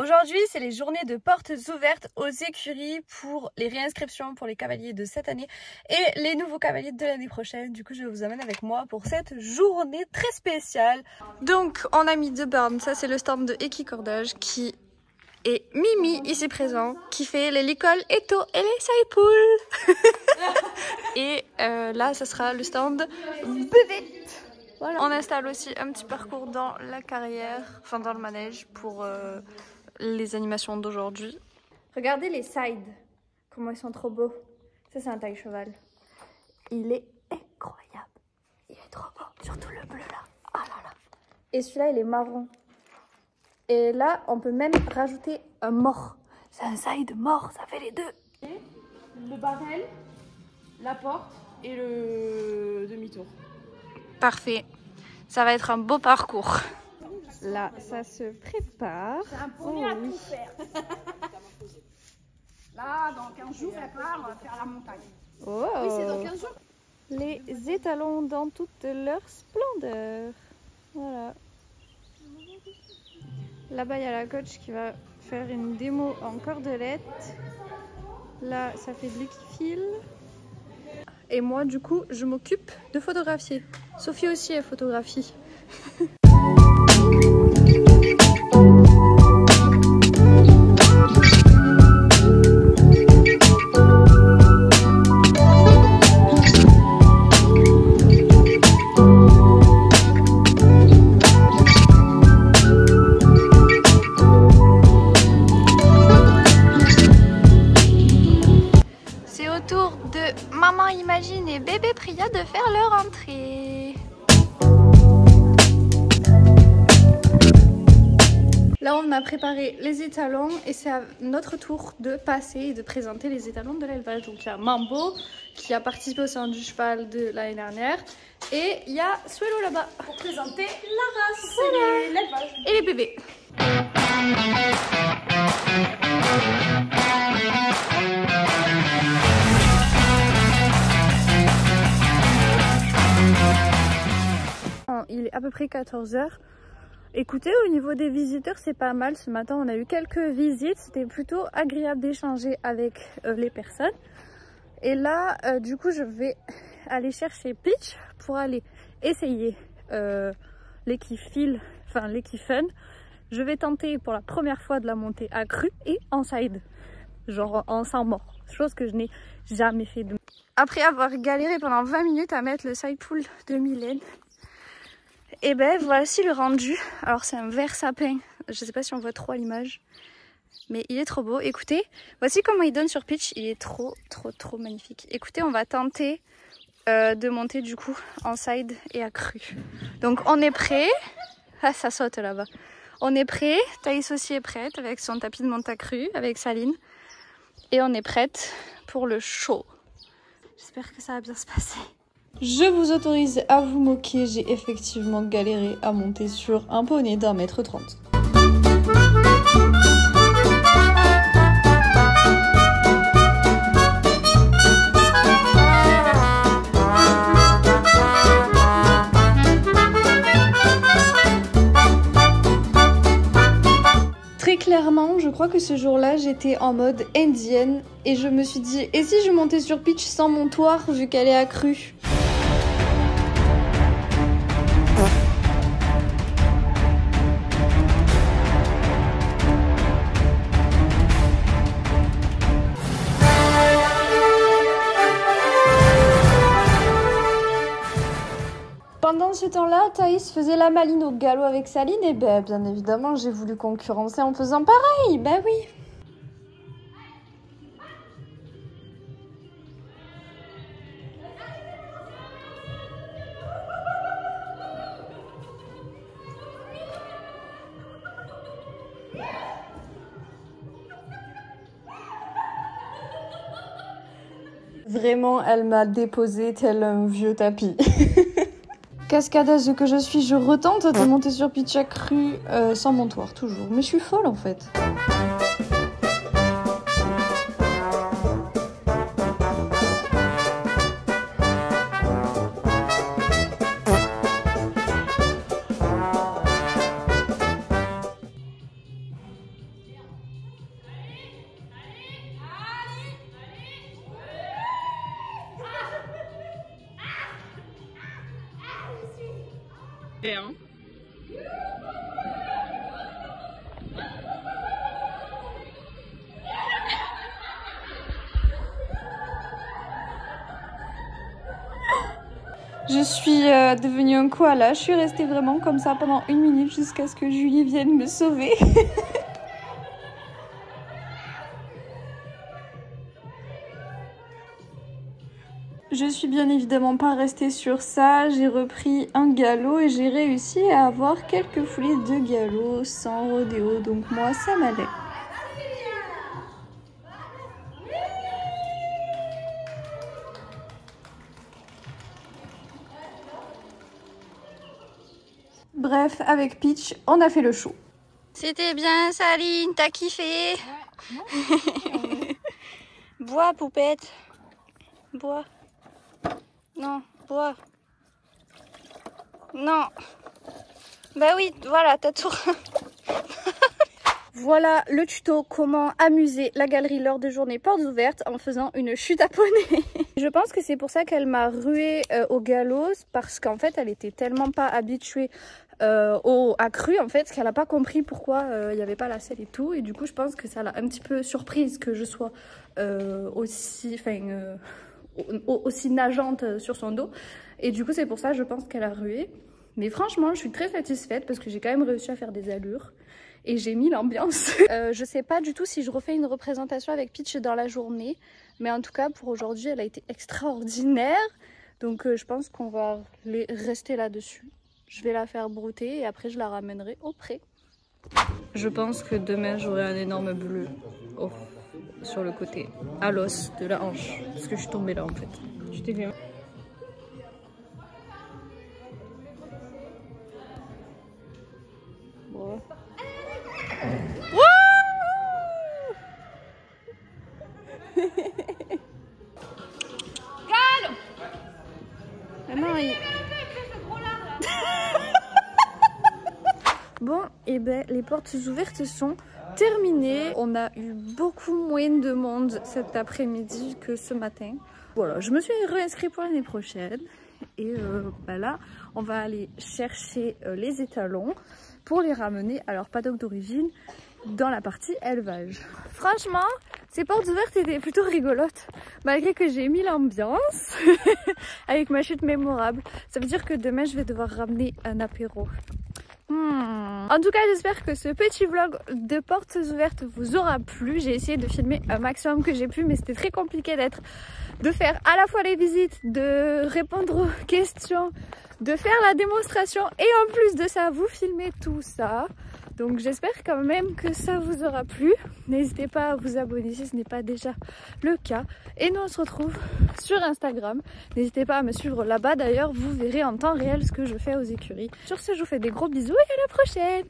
Aujourd'hui, c'est les journées de portes ouvertes aux écuries pour les réinscriptions pour les cavaliers de cette année et les nouveaux cavaliers de l'année prochaine. Du coup, je vous amène avec moi pour cette journée très spéciale. Donc, on a mis deux bornes. Ça, c'est le stand de Équicordage qui est Mimi, ici présent, qui fait les licoles, Eto et les saipoules. Et là, ça sera le stand buvette. Voilà. On installe aussi un petit parcours dans la carrière, enfin dans le manège pour les animations d'aujourd'hui. Regardez les sides, comment ils sont trop beaux. Ça c'est un taille cheval. Il est incroyable. Il est trop beau, surtout le bleu là. Ah là là. Et celui-là il est marron. Et là on peut même rajouter un mort. C'est un side mort, ça fait les deux. Le barrel, la porte et le demi-tour. Parfait. Ça va être un beau parcours. Là, ça se prépare. C'est un premier à tout faire. Là, dans 15 jours, elle part faire la montagne. Oh. Oui, c'est dans 15 jours. Les étalons dans toute leur splendeur. Voilà. Là-bas, il y a la coach qui va faire une démo en cordelette. Là, ça fait de l'équifile. Et moi, du coup, je m'occupe de photographier. Sophie aussi, elle photographie. C'est au tour de Maman Imagine et Bébé Priya de faire leur entrée. Là, on a préparé les étalons et c'est à notre tour de passer et de présenter les étalons de l'élevage. Donc, il y a Mambo qui a participé au salon du cheval de l'année dernière et il y a Suelo là-bas Pour présenter la race voilà. et l'élevage. Et les bébés. Il est à peu près 14 h. Écoutez, au niveau des visiteurs, c'est pas mal. Ce matin, on a eu quelques visites. C'était plutôt agréable d'échanger avec les personnes. Et là, du coup, je vais aller chercher Peach pour aller essayer l'équifile, enfin l'équifun. Je vais tenter pour la première fois de la monter à cru et en side, genre en sans mort, chose que je n'ai jamais fait. Après avoir galéré pendant 20 minutes à mettre le side pull de Mylène, et ben voici le rendu. Alors c'est un vert sapin, je sais pas si on voit trop à l'image, mais il est trop beau. Écoutez, voici comment il donne sur pitch, il est trop magnifique. Écoutez, on va tenter de monter du coup en side et à cru. Donc on est prêt. Ah, ça saute là-bas. On est prêt, Thaïs aussi est prête avec son tapis de monte à cru, avec Saline. Et on est prête pour le show. J'espère que ça va bien se passer. Je vous autorise à vous moquer, j'ai effectivement galéré à monter sur un poney d'1 m 30. Très clairement, je crois que ce jour-là, j'étais en mode indienne et je me suis dit, et si je montais sur pitch sans montoir vu qu'elle est accrue? Pendant ce temps-là, Thaïs faisait la maline au galop avec Saline et ben, bien évidemment, j'ai voulu concurrencer en faisant pareil, ben oui. Vraiment, elle m'a déposé tel un vieux tapis. Cascadeuse que je suis, je retente de monter sur pitch à cru sans montoir, toujours. Mais je suis folle en fait. Bien. Je suis devenue un koala, je suis restée vraiment comme ça pendant 1 minute jusqu'à ce que Julie vienne me sauver. Je suis bien évidemment pas restée sur ça, j'ai repris un galop et j'ai réussi à avoir quelques foulées de galop sans rodéo, donc moi ça m'allait. Bref, avec Peach, on a fait le show. C'était bien, Saline, t'as kiffé? Ouais. Bois, poupette. Bois. Non, bois. Non. Bah oui, voilà, t'as tout. Voilà le tuto comment amuser la galerie lors de journées portes ouvertes en faisant une chute à poney. Je pense que c'est pour ça qu'elle m'a ruée au galop, parce qu'en fait elle était tellement pas habituée au accru en fait qu'elle n'a pas compris pourquoi il n'y avait pas la selle et tout, et du coup je pense que ça l'a un petit peu surprise que je sois aussi nageante sur son dos, et du coup c'est pour ça je pense qu'elle a rué. Mais franchement je suis très satisfaite parce que j'ai quand même réussi à faire des allures et j'ai mis l'ambiance. Je sais pas du tout si je refais une représentation avec Peach dans la journée, mais en tout cas pour aujourd'hui elle a été extraordinaire, donc je pense qu'on va rester là-dessus. Je vais la faire brouter et après je la ramènerai au pré. Je pense que demain j'aurai un énorme bleu sur le côté, à l'os de la hanche, parce que je suis tombée là en fait. Je t'ai vu. Bon. Galop. Ah non, Bon, et ben les portes ouvertes sont terminées. On a eu beaucoup moins de monde cet après-midi que ce matin. Voilà, je me suis réinscrite pour l'année prochaine. Et là, on va aller chercher les étalons pour les ramener à leur paddock d'origine dans la partie élevage. Franchement, ces portes ouvertes étaient plutôt rigolotes, malgré que j'ai mis l'ambiance avec ma chute mémorable. Ça veut dire que demain, je vais devoir ramener un apéro. En tout cas, j'espère que ce petit vlog de portes ouvertes vous aura plu. J'ai essayé de filmer un maximum que j'ai pu, mais c'était très compliqué de faire à la fois les visites, de répondre aux questions, de faire la démonstration et en plus de ça, vous filmer tout ça. Donc j'espère quand même que ça vous aura plu. N'hésitez pas à vous abonner si ce n'est pas déjà le cas. Et nous on se retrouve sur Instagram. N'hésitez pas à me suivre là-bas. D'ailleurs, vous verrez en temps réel ce que je fais aux écuries. Sur ce, je vous fais des gros bisous et à la prochaine.